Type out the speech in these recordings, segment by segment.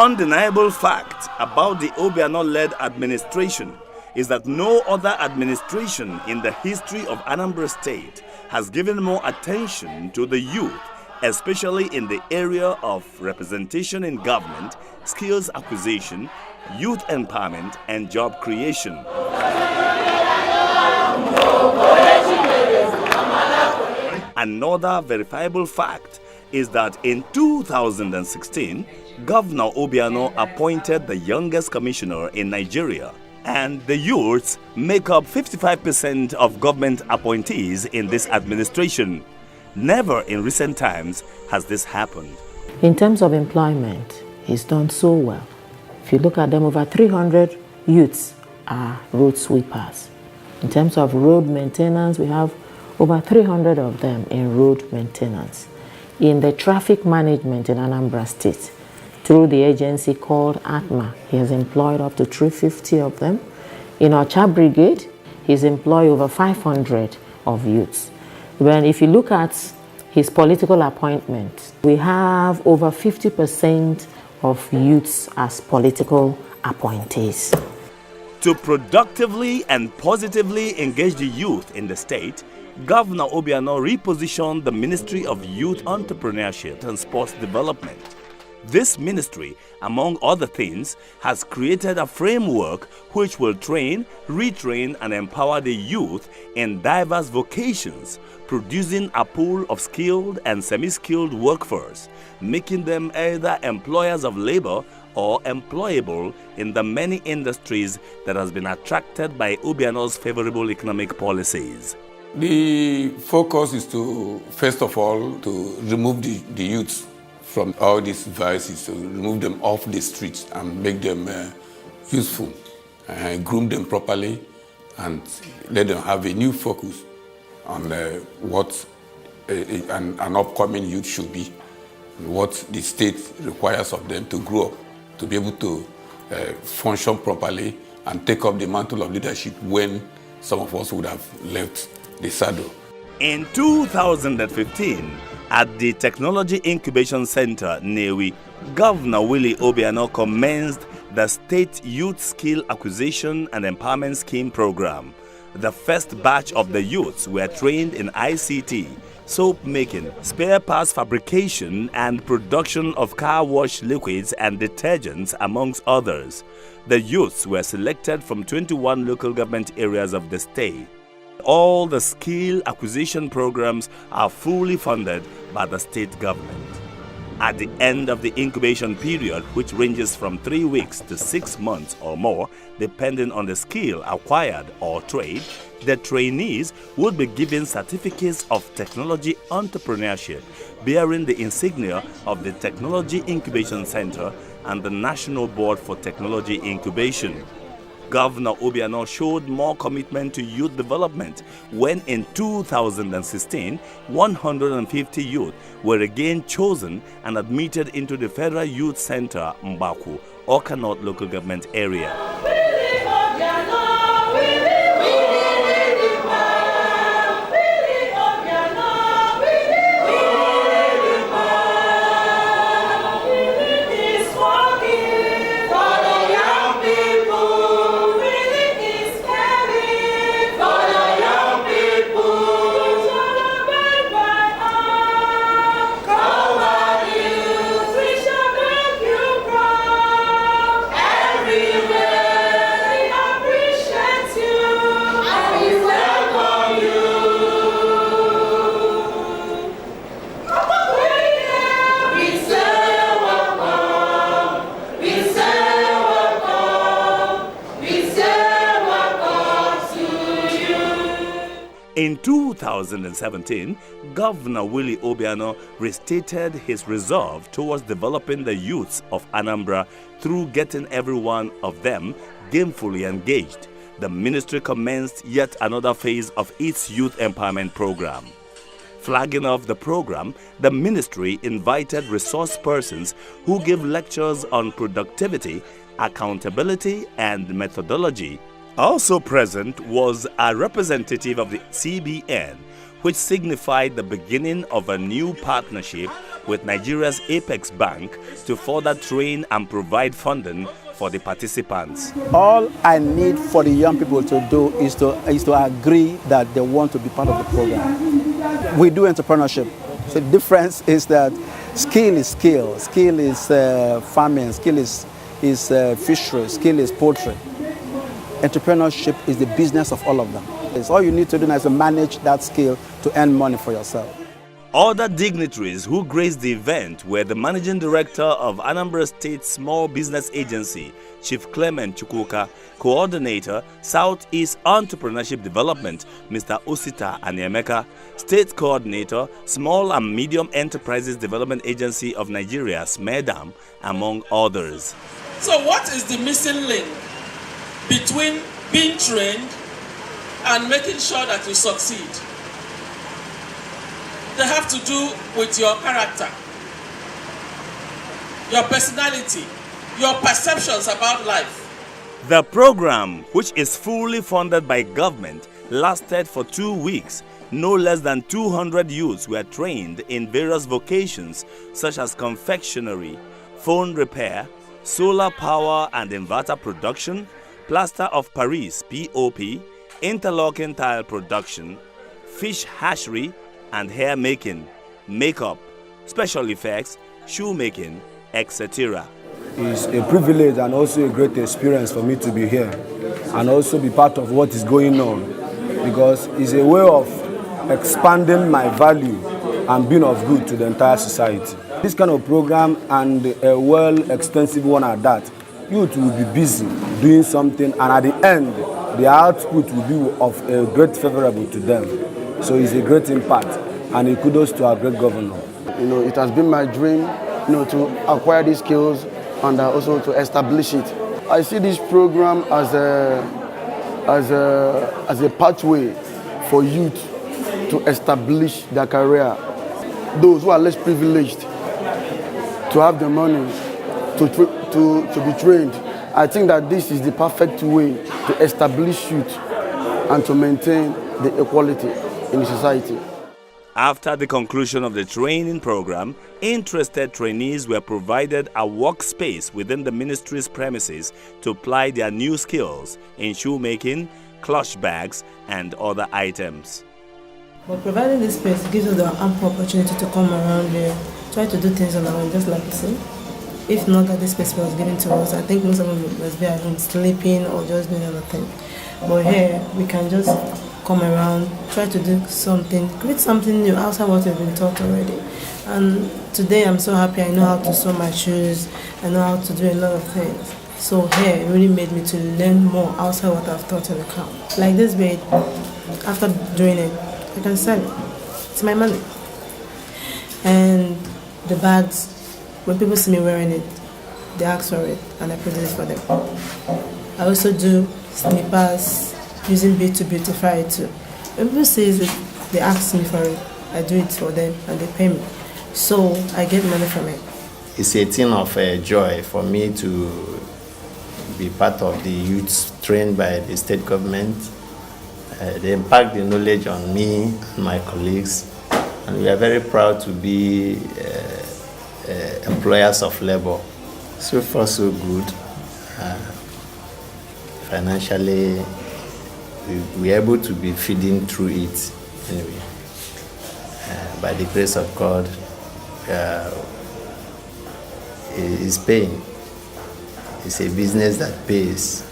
undeniable fact about the Obiano-led administration is that no other administration in the history of Anambra State has given more attention to the youth, especially in the area of representation in government, skills acquisition, youth empowerment, and job creation. Another verifiable fact is that in 2016, Governor Obiano appointed the youngest commissioner in Nigeria, and the youths make up 55% of government appointees in this administration. Never in recent times has this happened. In terms of employment, he's done so well. If you look at them, over 300 youths are road sweepers. In terms of road maintenance, we have over 300 of them in road maintenance. In the traffic management in Anambra State, through the agency called ATMA, he has employed up to 350 of them. In our Ocha Brigade, he's employed over 500 of youths. When if you look at his political appointments, we have over 50% of youths as political appointees. To productively and positively engage the youth in the state, Governor Obiano repositioned the Ministry of Youth Entrepreneurship and Sports Development. This ministry, among other things, has created a framework which will train, retrain, and empower the youth in diverse vocations, producing a pool of skilled and semi-skilled workforce, making them either employers of labor or employable in the many industries that has been attracted by Obiano's favorable economic policies. The focus is to, first of all, to remove the youths from all these vices, to remove them off the streets and make them useful, groom them properly, and let them have a new focus on what an upcoming youth should be, and what the state requires of them to grow up, to be able to function properly and take up the mantle of leadership when some of us would have left the saddle. In 2015, at the Technology Incubation Center, Newi, Governor Willie Obiano commenced the State Youth Skill Acquisition and Empowerment Scheme program. The first batch of the youths were trained in ICT, soap making, spare parts fabrication, and production of car wash liquids and detergents, amongst others. The youths were selected from 21 local government areas of the state. All the skill acquisition programs are fully funded by the state government. At the end of the incubation period, which ranges from 3 weeks to 6 months or more, depending on the skill acquired or trade, the trainees would be given certificates of technology entrepreneurship bearing the insignia of the Technology Incubation Center and the National Board for Technology Incubation. Governor Obiano showed more commitment to youth development when in 2016, 150 youth were again chosen and admitted into the Federal Youth Center, Mbaku, Awka North local government area. In 2017, Governor Willie Obiano restated his resolve towards developing the youths of Anambra through getting every one of them gainfully engaged. The ministry commenced yet another phase of its youth empowerment program. Flagging off the program, the ministry invited resource persons who give lectures on productivity, accountability, and methodology. Also present was a representative of the CBN, which signified the beginning of a new partnership with Nigeria's Apex Bank to further train and provide funding for the participants. All I need for the young people to do is to agree that they want to be part of the program. We do entrepreneurship. So the difference is that skill is skill. Skill is farming. Skill is fishery. Skill is poultry. Entrepreneurship is the business of all of them. It's all you need to do now is to manage that skill to earn money for yourself. Other dignitaries who graced the event were the Managing Director of Anambra State Small Business Agency, Chief Clement Chukwuka, Coordinator, Southeast Entrepreneurship Development, Mr. Osita Anyemeka, State Coordinator, Small and Medium Enterprises Development Agency of Nigeria, SMEDAM, among others. So what is the missing link between being trained and making sure that you succeed? They have to do with your character, your personality, your perceptions about life. The program, which is fully funded by government, lasted for 2 weeks. No less than 200 youths were trained in various vocations such as confectionery, phone repair, solar power and inverter production, plaster of Paris (POP), interlocking tile production, fish hatchery, and hair making, makeup, special effects, shoemaking, etc. It's a privilege and also a great experience for me to be here and also be part of what is going on, because it's a way of expanding my value and being of good to the entire society. This kind of program, and a well-extensive one at that, youth will be busy doing something, and at the end, the output will be of a great favorable to them. So it's a great impact, and a kudos to our great governor. It has been my dream, to acquire these skills and also to establish it. I see this program as a pathway for youth to establish their career. Those who are less privileged to have the money to be trained. I think that this is the perfect way to establish youth and to maintain the equality in society. After the conclusion of the training program, interested trainees were provided a workspace within the ministry's premises to apply their new skills in shoemaking, clutch bags, and other items. But providing this space gives us the ample opportunity to come around here, try to do things on our own, just like you say. If not that this space was given to us, I think most of them must be at home sleeping or just doing other things. But here, we can just come around, try to do something, create something new outside what we've been taught already. And today I'm so happy I know how to sew my shoes, I know how to do a lot of things. So here, it really made me to learn more outside what I've taught in the camp. Like this way, after doing it, I can sell it. It's my money. And the bags, when people see me wearing it, they ask for it and I produce it for them. I also do slippers using bead to beautify it too. When people see it, they ask me for it. I do it for them and they pay me. So I get money from it. It's a thing of joy for me to be part of the youths trained by the state government. They impact the knowledge on me and my colleagues, and we are very proud to be employers of labor. So far, so good. Financially, we are able to be feeding through it anyway. By the grace of God, it's paying. It's a business that pays.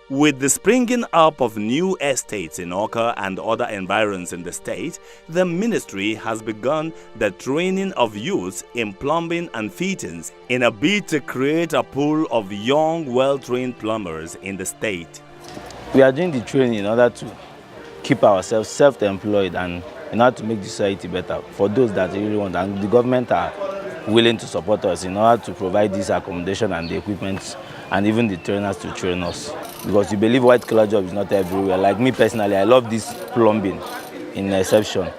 With the springing up of new estates in Awka and other environs in the state, the ministry has begun the training of youths in plumbing and fittings in a bid to create a pool of young, well-trained plumbers in the state. We are doing the training in order to keep ourselves self-employed and in order to make the society better for those that really want. And the government are willing to support us in order to provide this accommodation and the equipment and even the trainers to train us. Because we believe white-collar job is not everywhere. Like me personally, I love this plumbing in exception.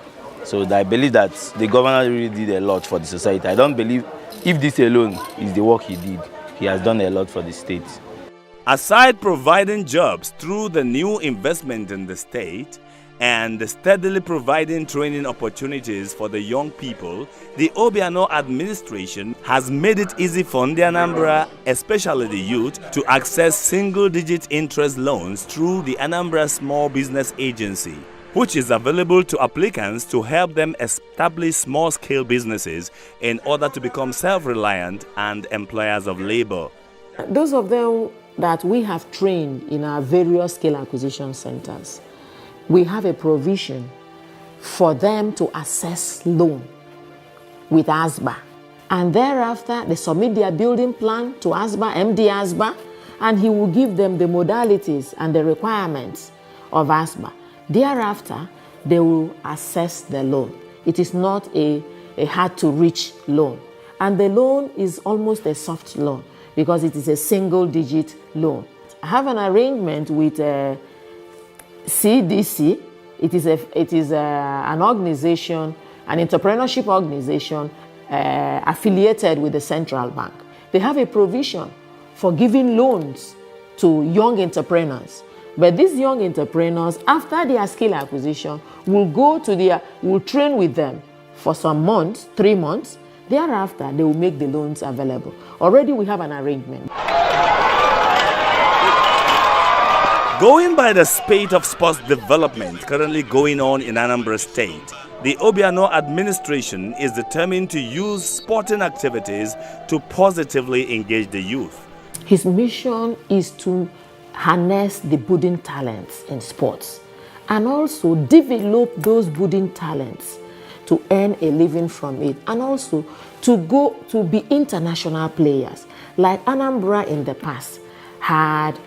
So I believe that the governor really did a lot for the society. I don't believe if this alone is the work he did, he has done a lot for the state. Aside providing jobs through the new investment in the state and steadily providing training opportunities for the young people, the Obiano administration has made it easy for the Anambra, especially the youth, to access single-digit interest loans through the Anambra Small Business Agency, which is available to applicants to help them establish small-scale businesses in order to become self-reliant and employers of labor. Those of them that we have trained in our various skill acquisition centers, we have a provision for them to access loan with ASBA. And thereafter, they submit their building plan to ASBA, MD ASBA, and he will give them the modalities and the requirements of ASBA. Thereafter, they will assess the loan. It is not a hard-to-reach loan. And the loan is almost a soft loan because it is a single-digit loan. I have an arrangement with CDC. It is an organization, an entrepreneurship organization affiliated with the central bank. They have a provision for giving loans to young entrepreneurs. But these young entrepreneurs, after their skill acquisition, will train with them for some months, 3 months. Thereafter, they will make the loans available. Already we have an arrangement. Going by the spate of sports development currently going on in Anambra State, the Obiano administration is determined to use sporting activities to positively engage the youth. His mission is to harness the budding talents in sports and also develop those budding talents to earn a living from it, and also to go to be international players like Anambra in the past had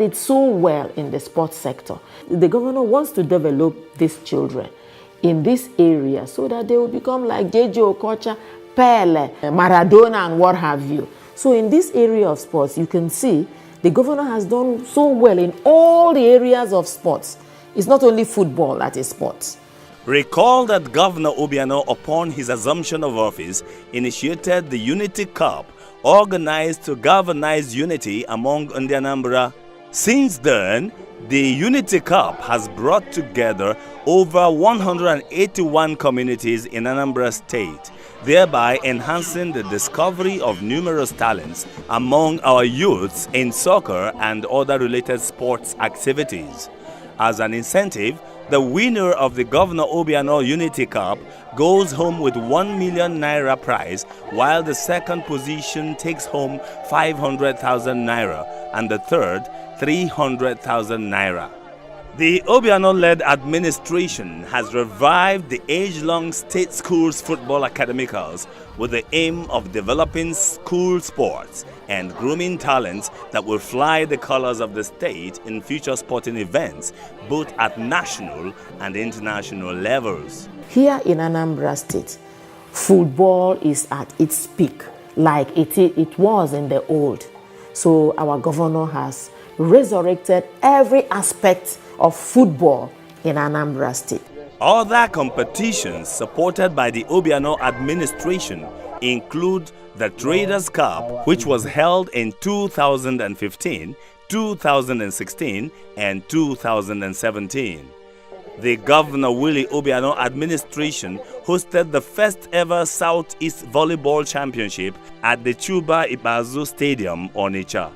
it so well in the sports sector. The governor wants to develop these children in this area so that they will become like J.J. Okocha, Pele, Maradona, and what have you. So in this area of sports, you can see the governor has done so well in all the areas of sports. It's not only football that is sports. Recall that Governor Obiano, upon his assumption of office, initiated the Unity Cup, organized to galvanize unity among Anambra. Since then, the Unity Cup has brought together over 181 communities in Anambra State, thereby enhancing the discovery of numerous talents among our youths in soccer and other related sports activities. As an incentive, the winner of the Governor Obiano Unity Cup goes home with 1 million naira prize, while the second position takes home 500,000 naira and the third 300,000 naira. The Obiano-led administration has revived the age-long state schools football academicals with the aim of developing school sports and grooming talents that will fly the colors of the state in future sporting events, both at national and international levels. Here in Anambra State, football is at its peak, like it was in the old. So our governor has resurrected every aspect of football in Anambra State. Other competitions supported by the Obiano administration include the Traders Cup, which was held in 2015, 2016, and 2017. The Governor Willie Obiano administration hosted the first ever Southeast Volleyball Championship at the Chuba Ibazu Stadium, Onitsha.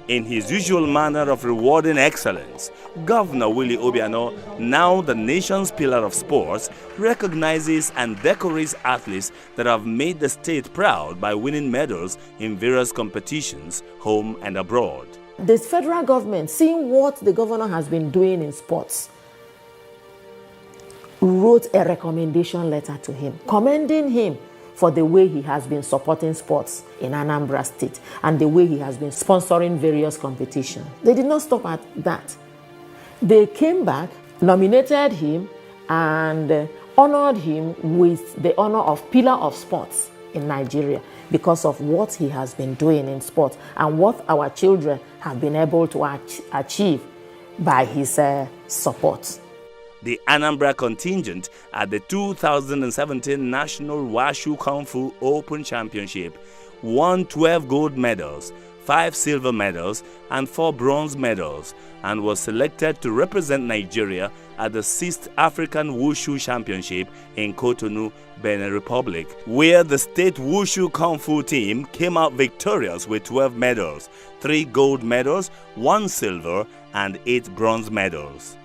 In his usual manner of rewarding excellence, Governor Willie Obiano, now the nation's pillar of sports, recognizes and decorates athletes that have made the state proud by winning medals in various competitions, home and abroad. The federal government, seeing what the governor has been doing in sports, wrote a recommendation letter to him, commending him for the way he has been supporting sports in Anambra State and the way he has been sponsoring various competitions. They did not stop at that. They came back, nominated him, and honored him with the honor of Pillar of Sports in Nigeria because of what he has been doing in sports and what our children have been able to achieve by his support. The Anambra contingent at the 2017 National Washu Kung Fu Open Championship won 12 gold medals, 5 silver medals, and 4 bronze medals, and was selected to represent Nigeria at the 6th African Wushu Championship in Cotonou, Benin Republic, where the state Wushu Kung Fu team came out victorious with 12 medals, 3 gold medals, 1 silver, and 8 bronze medals.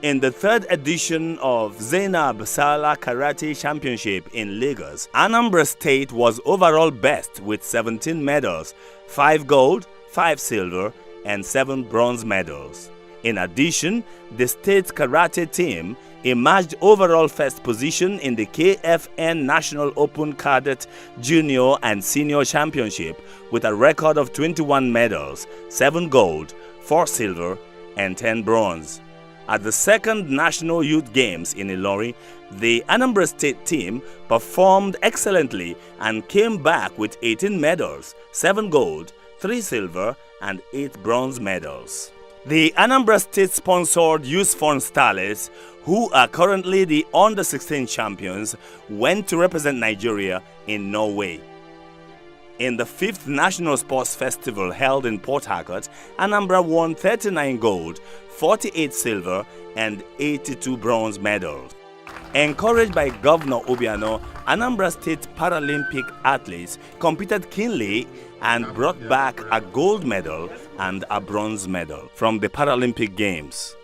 In the 3rd edition of Zainab Sala Karate Championship in Lagos, Anambra State was overall best with 17 medals, 5 gold, 5 silver, and 7 bronze medals. In addition, the state karate team emerged overall first position in the KFN National Open Cadet Junior and Senior Championship with a record of 21 medals, 7 gold, 4 silver, and 10 bronze. At the 2nd National Youth Games in Ilorin, the Anambra State team performed excellently and came back with 18 medals, 7 gold, 3 silver, and 8 bronze medals. The Anambra State-sponsored Youth Fund Starlets, who are currently the Under-16 champions, went to represent Nigeria in Norway. In the 5th National Sports Festival held in Port Harcourt, Anambra won 39 gold, 48 silver, and 82 bronze medals. Encouraged by Governor Obiano, Anambra State Paralympic athletes competed keenly and brought back a gold medal and a bronze medal from the Paralympic Games.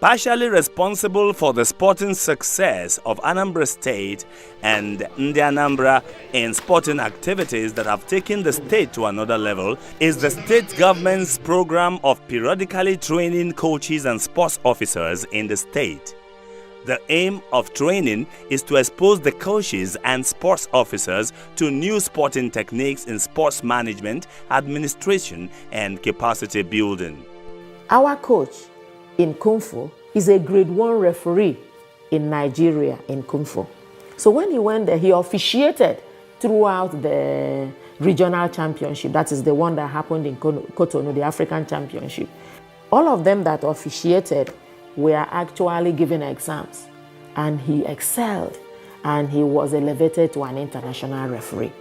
Partially responsible for the sporting success of Anambra State and Ndi Anambra in sporting activities that have taken the state to another level is the state government's program of periodically training coaches and sports officers in the state. The aim of training is to expose the coaches and sports officers to new sporting techniques in sports management, administration, and capacity building. Our coach in Kung Fu is a grade 1 referee in Nigeria in Kung Fu. So when he went there, he officiated throughout the regional championship. That is the one that happened in Cotonou, the African Championship. All of them that officiated were actually given exams, and he excelled, and he was elevated to an international referee.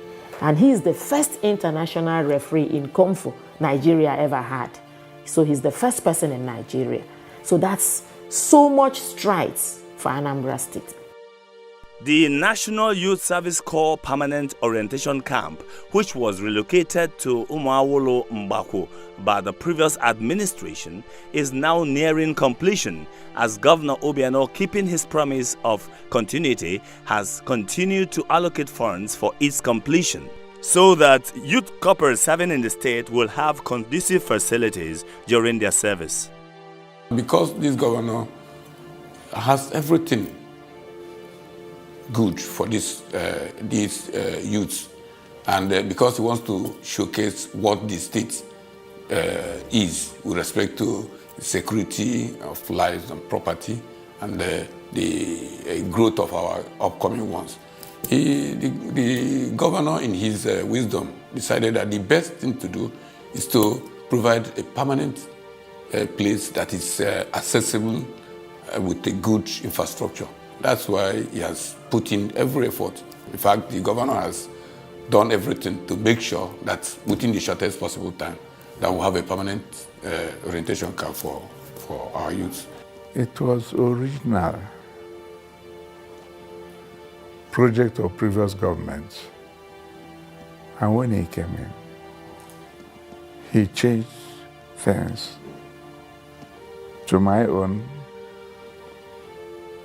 And he is the first international referee in Kung Fu Nigeria ever had. So he's the first person in Nigeria. So that's so much strides for Anambra State. The National Youth Service Corps Permanent Orientation Camp, which was relocated to Umuawolo Mbako by the previous administration, is now nearing completion as Governor Obiano, keeping his promise of continuity, has continued to allocate funds for its completion, so that youth corps serving in the state will have conducive facilities during their service. Because this governor has everything good for these youths, and because he wants to showcase what the state is with respect to security of lives and property and the growth of our upcoming ones. The governor, in his wisdom, decided that the best thing to do is to provide a permanent place that is accessible with a good infrastructure. That's why he has put in every effort. In fact, the governor has done everything to make sure that within the shortest possible time that we'll have a permanent orientation camp for our youth. It was original project of previous governments. And when he came in, he changed things to my own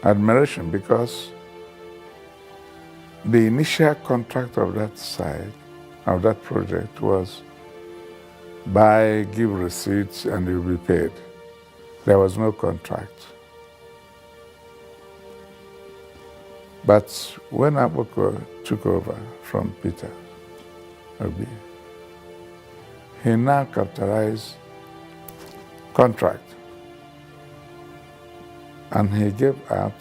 admiration, because the initial contract of that side, of that project, was buy, give receipts, and you'll be paid. There was no contract. But when Aboko took over from Peter Obi, he now capitalized contract. And he gave out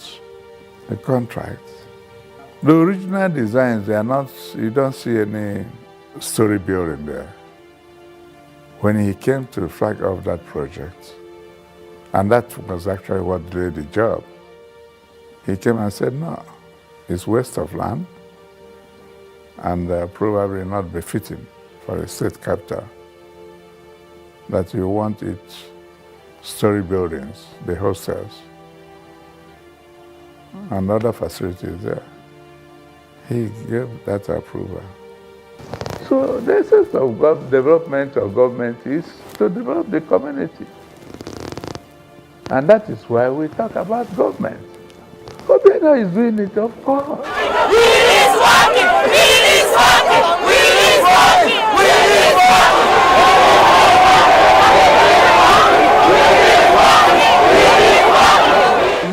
the contract. The original designs, they are not, you don't see any story building there. When he came to flag off that project, and that was actually what did the job, he came and said, no, it's waste of land and probably not befitting for a state capital that you want its story buildings, the hostels, and other facilities there. He gave that approval. So the essence of development of government is to develop the community. And that is why we talk about government. Obiano is doing it, of course.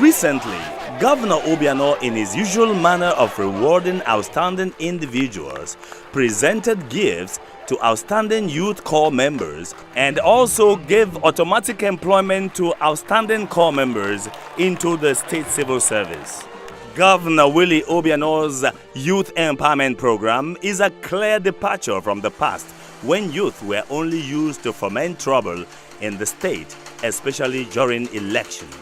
Recently, Governor Obiano, in his usual manner of rewarding outstanding individuals, presented gifts to outstanding youth corps members and also gave automatic employment to outstanding corps members into the state civil service. Governor Willie Obiano's Youth Empowerment Program is a clear departure from the past when youth were only used to foment trouble in the state, especially during elections.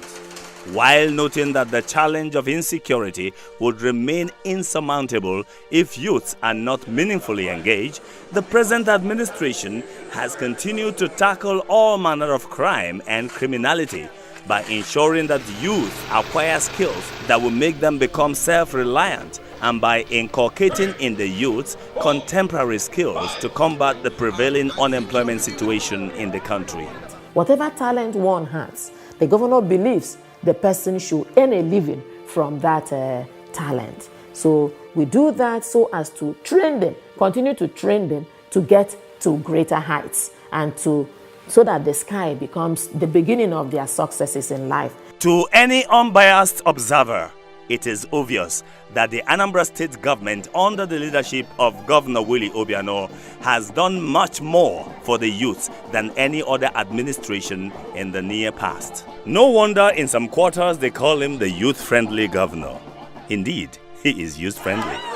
While noting that the challenge of insecurity would remain insurmountable if youths are not meaningfully engaged, the present administration has continued to tackle all manner of crime and criminality by ensuring that youth acquire skills that will make them become self-reliant and by inculcating in the youth contemporary skills to combat the prevailing unemployment situation in the country. Whatever talent one has, the governor believes the person should earn a living from that talent. So we do that so as to train them, continue to train them to get to greater heights and so that the sky becomes the beginning of their successes in life. To any unbiased observer, it is obvious that the Anambra State government under the leadership of Governor Willie Obiano has done much more for the youth than any other administration in the near past. No wonder in some quarters they call him the youth-friendly governor. Indeed, he is youth-friendly.